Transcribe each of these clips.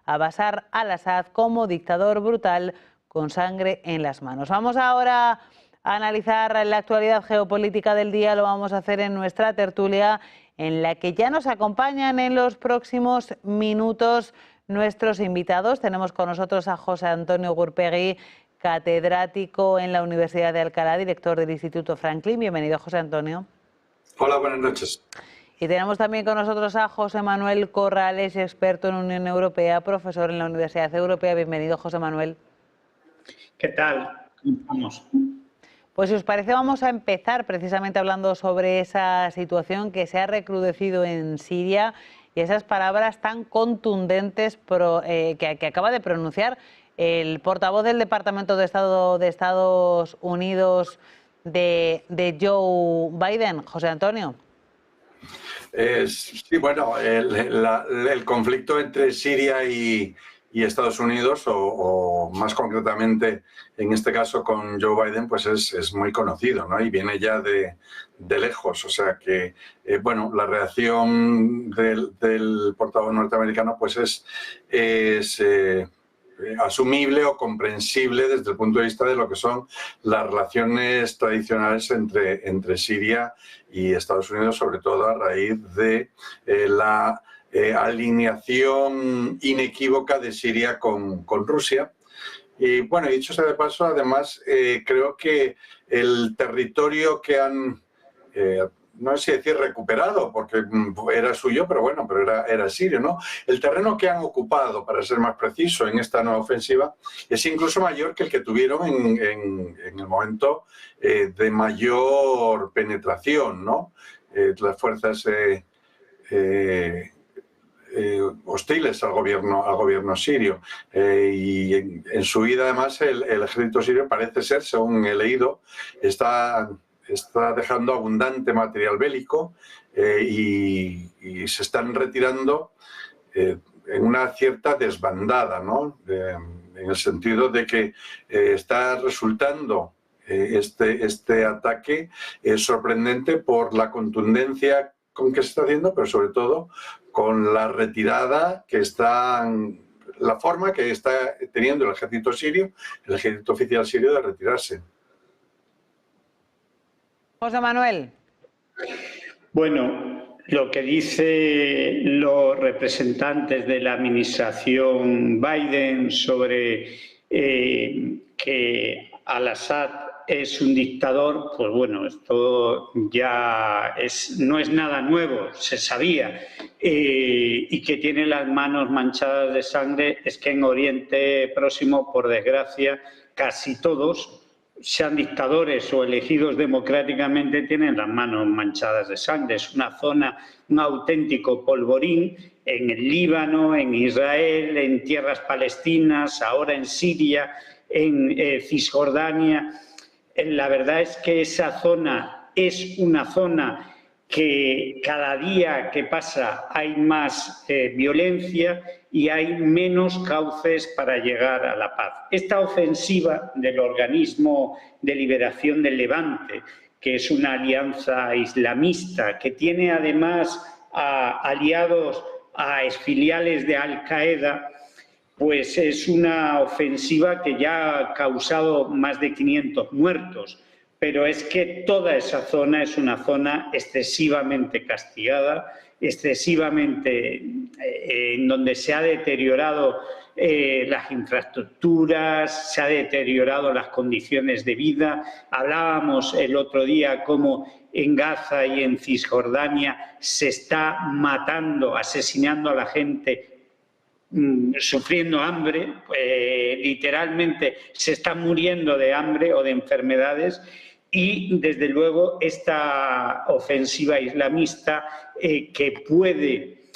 a Bashar al-Assad como dictador brutal con sangre en las manos. Vamos ahora a analizar la actualidad geopolítica del día. Lo vamos a hacer en nuestra tertulia, en la que ya nos acompañan en los próximos minutos nuestros invitados. Tenemos con nosotros a José Antonio Gurpegui, catedrático en la Universidad de Alcalá, director del Instituto Franklin. Bienvenido, José Antonio. Hola, buenas noches. Y tenemos también con nosotros a José Manuel Corrales, experto en Unión Europea, profesor en la Universidad Europea. Bienvenido, José Manuel. ¿Qué tal? ¿Cómo estamos? Pues si os parece, vamos a empezar precisamente hablando sobre esa situación que se ha recrudecido en Siria y esas palabras tan contundentes que acaba de pronunciar el portavoz del Departamento de Estado de Estados Unidos de Joe Biden, José Antonio. Sí, bueno, el conflicto entre Siria y Estados Unidos, o más concretamente en este caso con Joe Biden, pues es muy conocido, ¿no? Y viene ya de lejos. O sea que, bueno, la reacción del portavoz norteamericano pues es asumible o comprensible desde el punto de vista de lo que son las relaciones tradicionales entre Siria y Estados Unidos, sobre todo a raíz de la alineación inequívoca de Siria con Rusia. Y bueno, dicho sea de paso, además creo que el territorio que han, no sé si decir recuperado, porque era suyo, pero bueno, pero era sirio, ¿no? El terreno que han ocupado, para ser más preciso, en esta nueva ofensiva, es incluso mayor que el que tuvieron en el momento de mayor penetración, ¿no? Las fuerzas hostiles al gobierno sirio. Y en su vida, además, el ejército sirio parece ser, según he leído, está dejando abundante material bélico y se están retirando en una cierta desbandada, ¿no? En el sentido de que está resultando este ataque sorprendente por la contundencia con que se está haciendo, pero sobre todo con la retirada la forma que está teniendo el ejército sirio, el ejército oficial sirio, de retirarse. José Manuel. Bueno, lo que dicen los representantes de la administración Biden sobre que al-Assad es un dictador, pues bueno, esto ya no es nada nuevo, se sabía, y que tiene las manos manchadas de sangre. Es que en Oriente Próximo, por desgracia, casi todos, sean dictadores o elegidos democráticamente, tienen las manos manchadas de sangre. Es una zona, un auténtico polvorín en el Líbano, en Israel, en tierras palestinas, ahora en Siria, en Cisjordania. La verdad es que esa zona es una zona que cada día que pasa hay más violencia y hay menos cauces para llegar a la paz. Esta ofensiva del Organismo de Liberación del Levante, que es una alianza islamista, que tiene además aliados a exfiliales de Al-Qaeda, pues es una ofensiva que ya ha causado más de 500 muertos. Pero es que toda esa zona es una zona excesivamente castigada, excesivamente en donde se ha deteriorado las infraestructuras, se ha deteriorado las condiciones de vida. Hablábamos el otro día cómo en Gaza y en Cisjordania se está matando, asesinando a la gente, sufriendo hambre, literalmente se está muriendo de hambre o de enfermedades. Y, desde luego, esta ofensiva islamista que puede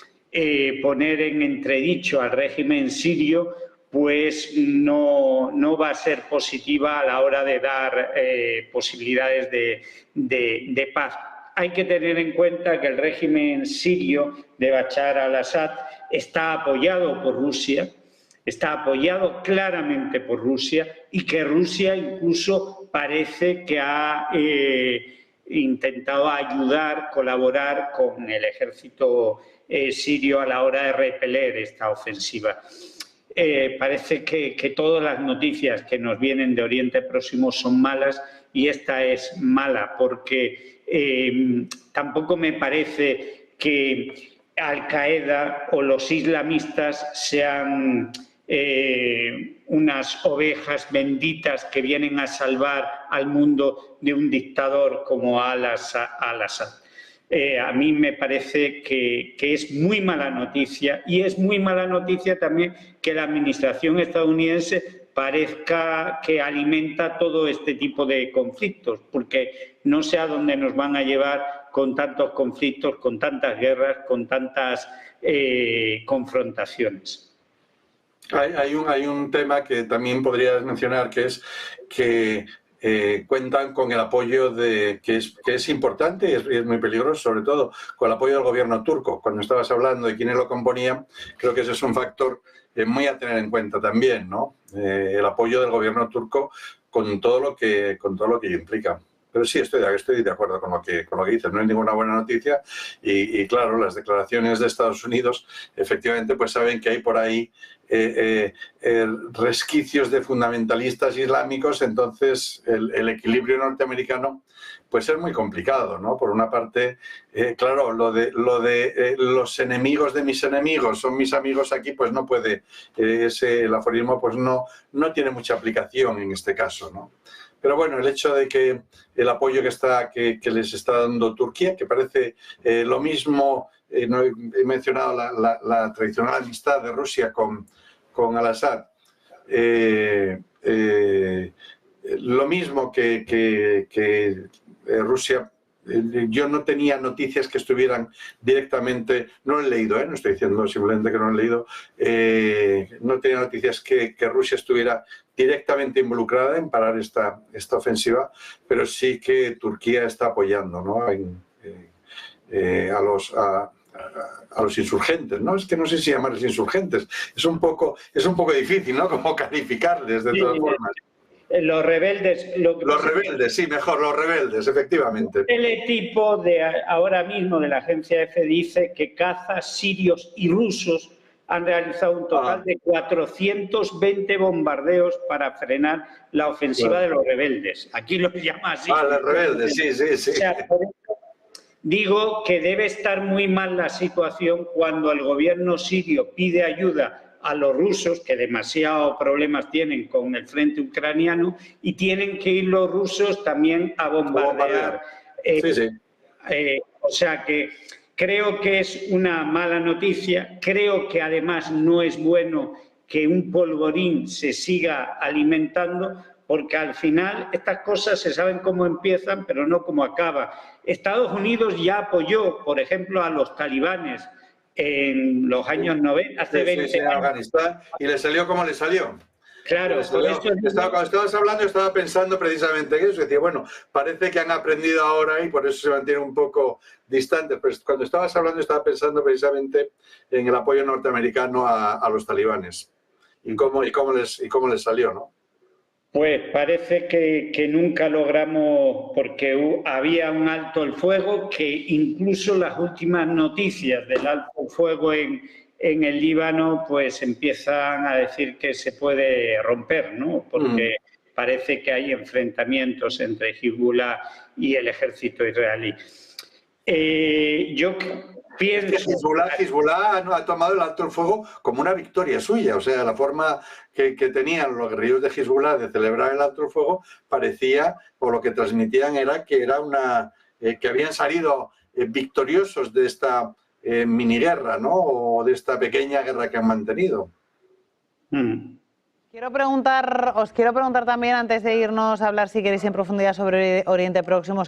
poner en entredicho al régimen sirio, pues no va a ser positiva a la hora de dar posibilidades de paz. Hay que tener en cuenta que el régimen sirio de Bashar al-Assad está apoyado por Rusia, está apoyado claramente por Rusia, y que Rusia incluso parece que ha intentado ayudar, colaborar con el ejército sirio a la hora de repeler esta ofensiva. parece que todas las noticias que nos vienen de Oriente Próximo son malas, y esta es mala porque tampoco me parece que Al-Qaeda o los islamistas sean unas ovejas benditas que vienen a salvar al mundo de un dictador como Al-Assad. A mí me parece que es muy mala noticia, y es muy mala noticia también que la administración estadounidense parezca que alimenta todo este tipo de conflictos, porque no sé a dónde nos van a llevar con tantos conflictos, con tantas guerras, con tantas confrontaciones. Hay un tema que también podrías mencionar, que es que cuentan con el apoyo que es importante y es muy peligroso, sobre todo con el apoyo del gobierno turco. Cuando estabas hablando de quiénes lo componían, creo que ese es un factor muy a tener en cuenta también, ¿no? El apoyo del gobierno turco con todo lo que implica. Pero sí, estoy de acuerdo con lo que dices. No es ninguna buena noticia y claro, las declaraciones de Estados Unidos efectivamente pues saben que hay por ahí resquicios de fundamentalistas islámicos, entonces el equilibrio norteamericano pues es muy complicado, ¿no? Por una parte, claro, lo de los enemigos de mis enemigos son mis amigos, aquí pues no puede, el aforismo pues no tiene mucha aplicación en este caso, ¿no? Pero bueno, el hecho de que el apoyo que les está dando Turquía, que parece lo mismo, no he mencionado la tradicional amistad de Rusia con Al-Assad, lo mismo que Rusia. Yo no tenía noticias que estuvieran directamente, no lo he leído, no estoy diciendo simplemente que no lo he leído, no tenía noticias que Rusia estuviera directamente involucrada en parar esta ofensiva, pero sí que Turquía está apoyando, ¿no? A los insurgentes, ¿no? Es que no sé si llamarles insurgentes, es un poco difícil, ¿no? Como calificarles de todas formas. Los rebeldes. Los rebeldes, sí, mejor, los rebeldes, efectivamente. El tipo ahora mismo de la agencia EFE dice que cazas sirios y rusos han realizado un total de 420 bombardeos para frenar la ofensiva de los rebeldes. Aquí los llama así. Los rebeldes, sí. O sea, por eso digo que debe estar muy mal la situación cuando el gobierno sirio pide ayuda a los rusos, que demasiados problemas tienen con el frente ucraniano, y tienen que ir los rusos también a bombardear. O sea que creo que es una mala noticia. Creo que además no es bueno que un polvorín se siga alimentando, porque al final estas cosas se saben cómo empiezan, pero no cómo acaban. Estados Unidos ya apoyó, por ejemplo, a los talibanes en los años 90, hace 20 años. Afganistán, y le salió como le salió. Claro, por eso cuando estabas hablando, estaba pensando precisamente en eso. Decía, bueno, parece que han aprendido ahora y por eso se mantienen un poco distantes. Pero cuando estabas hablando, estaba pensando precisamente en el apoyo norteamericano a los talibanes y cómo les salió, ¿no? Pues parece que nunca logramos, porque había un alto el fuego, que incluso las últimas noticias del alto el fuego en el Líbano pues empiezan a decir que se puede romper, ¿no? Porque parece que hay enfrentamientos entre Hezbollah y el ejército israelí. Yo pienso... Hezbollah ha tomado el alto el fuego como una victoria suya, o sea, la forma que tenían los guerrilleros de Hezbollah de celebrar el alto el fuego parecía, o lo que transmitían era que habían salido victoriosos de esta miniguerra, ¿no? O de esta pequeña guerra que han mantenido. Os quiero preguntar también, antes de irnos a hablar, si queréis, en profundidad sobre Oriente Próximo,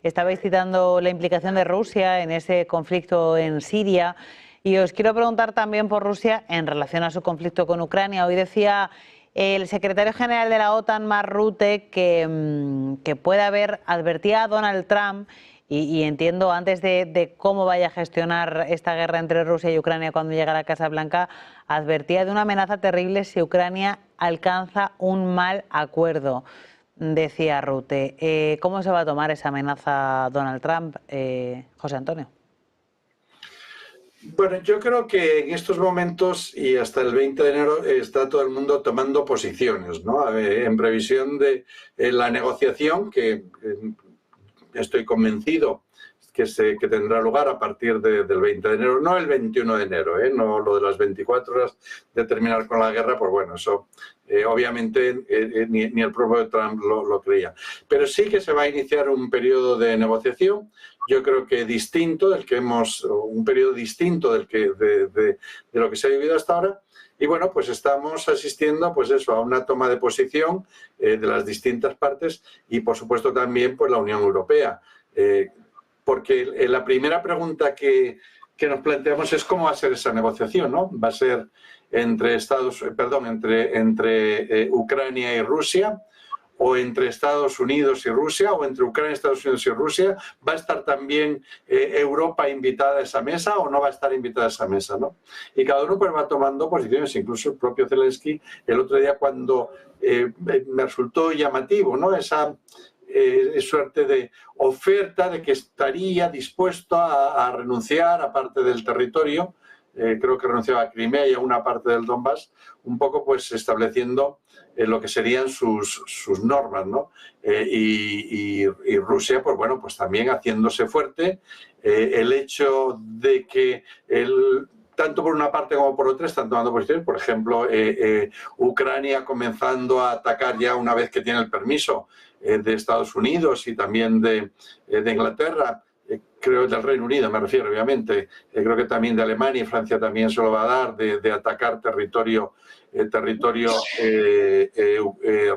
estabais citando la implicación de Rusia en ese conflicto en Siria, y os quiero preguntar también por Rusia en relación a su conflicto con Ucrania. Hoy decía el secretario general de la OTAN, Mark Rutte, que puede haber, advertía a Donald Trump, y entiendo, antes de cómo vaya a gestionar esta guerra entre Rusia y Ucrania cuando llegue a la Casa Blanca, advertía de una amenaza terrible si Ucrania alcanza un mal acuerdo, decía Rutte. ¿Cómo se va a tomar esa amenaza Donald Trump, José Antonio? Bueno, yo creo que en estos momentos y hasta el 20 de enero está todo el mundo tomando posiciones, ¿no? En previsión de la negociación que estoy convencido que tendrá lugar a partir del 20 de enero, no el 21 de enero, no lo de las 24 horas de terminar con la guerra, pues bueno, eso obviamente ni el propio Trump lo creía. Pero sí que se va a iniciar un periodo de negociación, yo creo que distinto un periodo distinto de lo que se ha vivido hasta ahora. Y bueno, pues estamos asistiendo pues eso, a una toma de posición de las distintas partes y por supuesto también pues la Unión Europea. Porque la primera pregunta que nos planteamos es cómo va a ser esa negociación, ¿no? ¿Va a ser entre Ucrania y Rusia, o entre Estados Unidos y Rusia, o entre Ucrania, Estados Unidos y Rusia? ¿Va a estar también Europa invitada a esa mesa o no va a estar invitada a esa mesa, ¿no? Y cada uno pues va tomando posiciones, incluso el propio Zelensky el otro día cuando me resultó llamativo, ¿no? Esa suerte de oferta de que estaría dispuesto a renunciar a parte del territorio, creo que renunciaba a Crimea y a una parte del Donbass, un poco pues estableciendo lo que serían sus normas, ¿no? Y Rusia, pues bueno, pues también haciéndose fuerte. El hecho de que tanto por una parte como por otra están tomando posiciones. Por ejemplo, Ucrania comenzando a atacar ya una vez que tiene el permiso de Estados Unidos y también de Inglaterra, creo del Reino Unido me refiero obviamente, creo que también de Alemania y Francia también se lo va a dar, de atacar territorio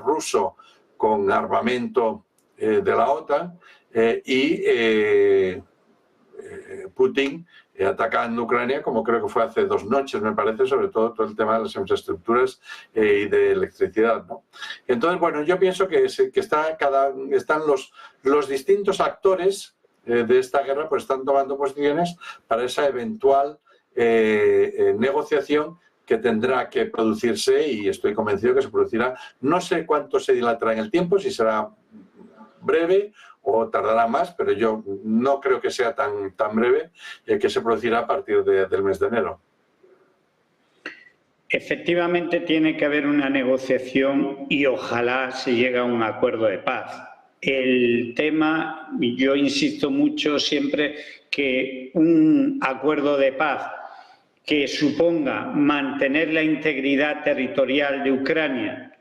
ruso con armamento de la OTAN, y Putin atacando Ucrania, como creo que fue hace 2 noches, me parece, sobre todo el tema de las infraestructuras y de electricidad, ¿no? Entonces, bueno, yo pienso que están los distintos actores de esta guerra, pues están tomando posiciones para esa eventual negociación que tendrá que producirse, y estoy convencido que se producirá. No sé cuánto se dilatará en el tiempo, si será breve o tardará más, pero yo no creo que sea tan breve, que se producirá a partir del mes de enero. Efectivamente tiene que haber una negociación y ojalá se llegue a un acuerdo de paz. El tema, yo insisto mucho siempre que un acuerdo de paz que suponga mantener la integridad territorial de Ucrania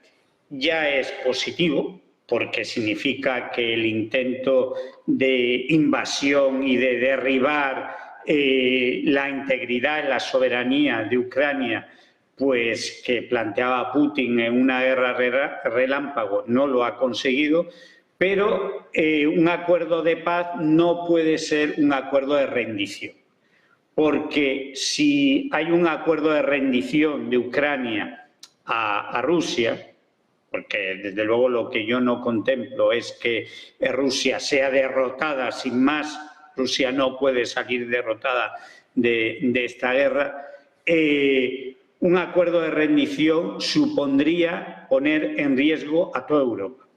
ya es positivo, porque significa que el intento de invasión y de derribar la integridad y la soberanía de Ucrania, pues que planteaba Putin en una guerra relámpago, no lo ha conseguido. Pero un acuerdo de paz no puede ser un acuerdo de rendición, porque si hay un acuerdo de rendición de Ucrania a Rusia, porque desde luego lo que yo no contemplo es que Rusia sea derrotada sin más, Rusia no puede salir derrotada de esta guerra, un acuerdo de rendición supondría poner en riesgo a toda Europa,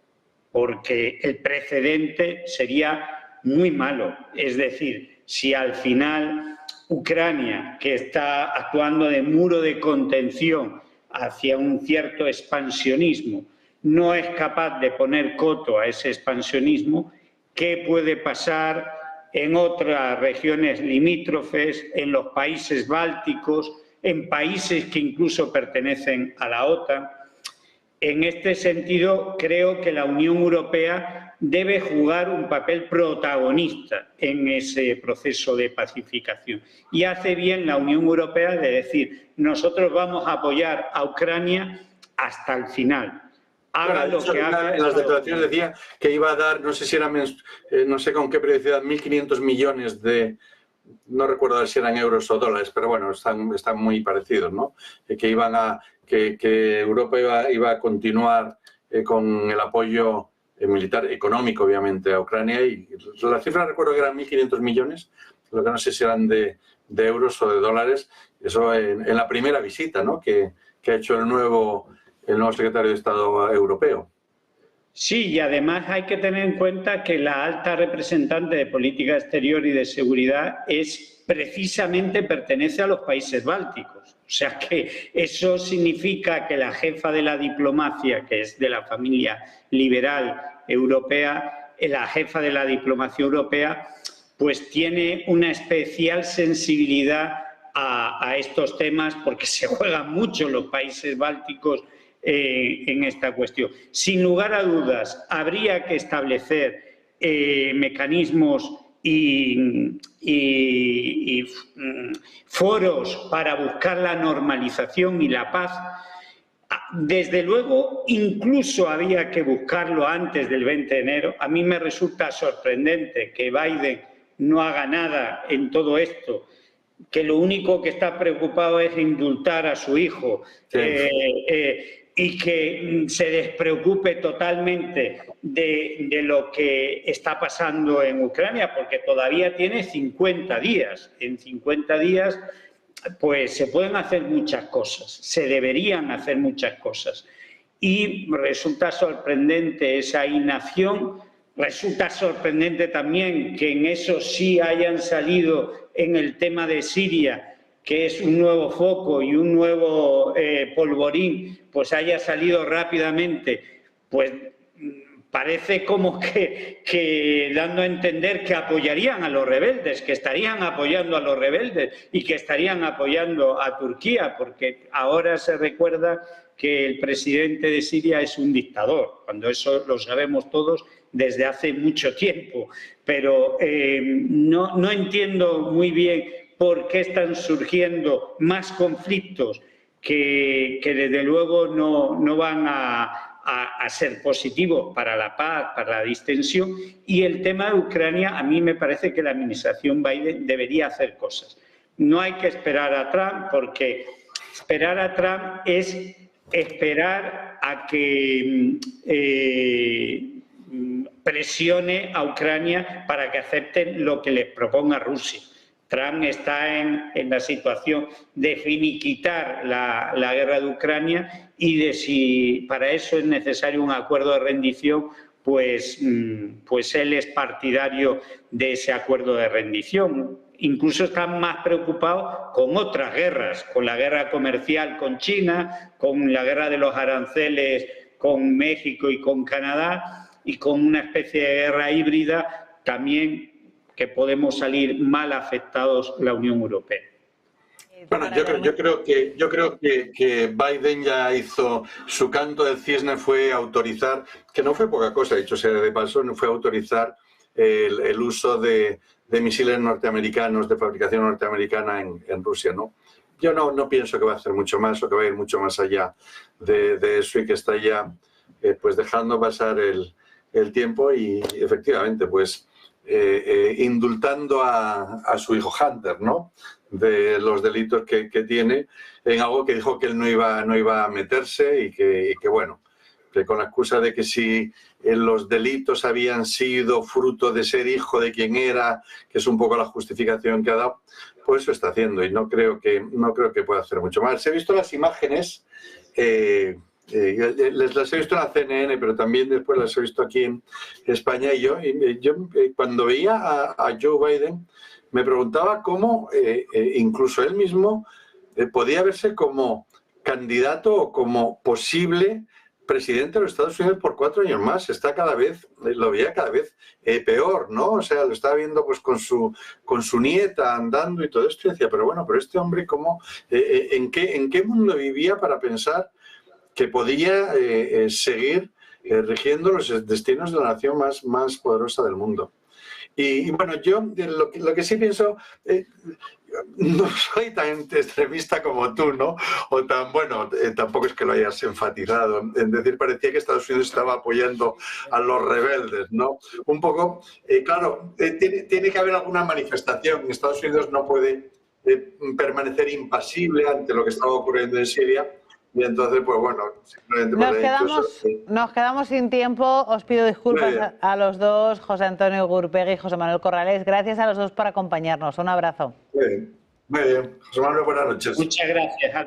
porque el precedente sería muy malo. Es decir, si al final Ucrania, que está actuando de muro de contención hacia un cierto expansionismo, no es capaz de poner coto a ese expansionismo, ¿qué puede pasar en otras regiones limítrofes, en los países bálticos, en países que incluso pertenecen a la OTAN? En este sentido, creo que la Unión Europea debe jugar un papel protagonista en ese proceso de pacificación. Y hace bien la Unión Europea de decir, nosotros vamos a apoyar a Ucrania hasta el final. Haga lo que haga. En las declaraciones decía que iba a dar, no sé si era, no sé con qué periodicidad, 1.500 millones de... No recuerdo si eran euros o dólares, pero bueno, están muy parecidos, ¿no? Que Europa iba a continuar con el apoyo militar, económico, obviamente, a Ucrania. Y la cifra recuerdo que eran 1.500 millones, lo que no sé si eran de euros o de dólares. Eso en la primera visita, ¿no? que ha hecho el nuevo secretario de Estado europeo. Sí, y además hay que tener en cuenta que la alta representante de política exterior y de seguridad precisamente pertenece a los países bálticos. O sea que eso significa que la jefa de la diplomacia, que es de la familia liberal europea, la jefa de la diplomacia europea, pues tiene una especial sensibilidad a estos temas porque se juegan mucho los países bálticos en esta cuestión. Sin lugar a dudas, habría que establecer mecanismos y foros para buscar la normalización y la paz. Desde luego, incluso había que buscarlo antes del 20 de enero. A mí me resulta sorprendente que Biden no haga nada en todo esto, que lo único que está preocupado es indultar a su hijo. Sí. Y que se despreocupe totalmente de lo que está pasando en Ucrania, porque todavía tiene 50 días. En 50 días, pues se pueden hacer muchas cosas, se deberían hacer muchas cosas. Y resulta sorprendente esa inacción, resulta sorprendente también que en eso sí hayan salido en el tema de Siria, que es un nuevo foco y un nuevo polvorín, pues haya salido rápidamente, pues parece como que dando a entender que apoyarían a los rebeldes, que estarían apoyando a los rebeldes y que estarían apoyando a Turquía, porque ahora se recuerda que el presidente de Siria es un dictador, cuando eso lo sabemos todos desde hace mucho tiempo. Pero no entiendo muy bien por qué están surgiendo más conflictos que desde luego no van a ser positivos para la paz, para la distensión. Y el tema de Ucrania, a mí me parece que la administración Biden debería hacer cosas. No hay que esperar a Trump, porque esperar a Trump es esperar a que presione a Ucrania para que acepten lo que les proponga Rusia. Trump está en la situación de finiquitar la guerra de Ucrania y de si para eso es necesario un acuerdo de rendición, pues él es partidario de ese acuerdo de rendición. Incluso están más preocupados con otras guerras, con la guerra comercial con China, con la guerra de los aranceles con México y con Canadá, y con una especie de guerra híbrida también que podemos salir mal afectados la Unión Europea. Bueno, yo creo que Biden ya hizo su canto del cisne, fue autorizar, que no fue poca cosa, dicho sea de paso, no fue autorizar el uso de misiles norteamericanos, de fabricación norteamericana en Rusia, ¿no? Yo no pienso que va a hacer mucho más o que va a ir mucho más allá de eso y que está ya pues dejando pasar el tiempo y efectivamente pues indultando a su hijo Hunter, ¿no? De los delitos que tiene en algo que dijo que él no iba a meterse y que bueno, que con la excusa de que si los delitos habían sido fruto de ser hijo de quien era, que es un poco la justificación que ha dado, pues eso está haciendo y no creo que pueda hacer mucho más. He visto las imágenes, las he visto en la CNN, pero también después las he visto aquí en España y yo cuando veía a Joe Biden me preguntaba cómo incluso él mismo podía verse como candidato o como posible presidente de los Estados Unidos por 4 años más. Está lo veía cada vez peor, ¿no? O sea, lo estaba viendo pues con su nieta andando y todo esto y decía, pero este hombre, ¿cómo, en qué mundo vivía para pensar que podía seguir rigiendo los destinos de la nación más poderosa del mundo? Y bueno, yo lo que sí pienso, no soy tan extremista como tú, ¿no? O tan, tampoco es que lo hayas enfatizado. En decir, parecía que Estados Unidos estaba apoyando a los rebeldes, ¿no? Un poco, claro, tiene que haber alguna manifestación. Estados Unidos no puede permanecer impasible ante lo que estaba ocurriendo en Siria. Y entonces, pues bueno, simplemente nos quedamos sin tiempo. Os pido disculpas a los dos, José Antonio Gurpegui y José Manuel Corrales. Gracias a los dos por acompañarnos. Un abrazo. Muy bien. José Manuel, buenas noches. Muchas gracias.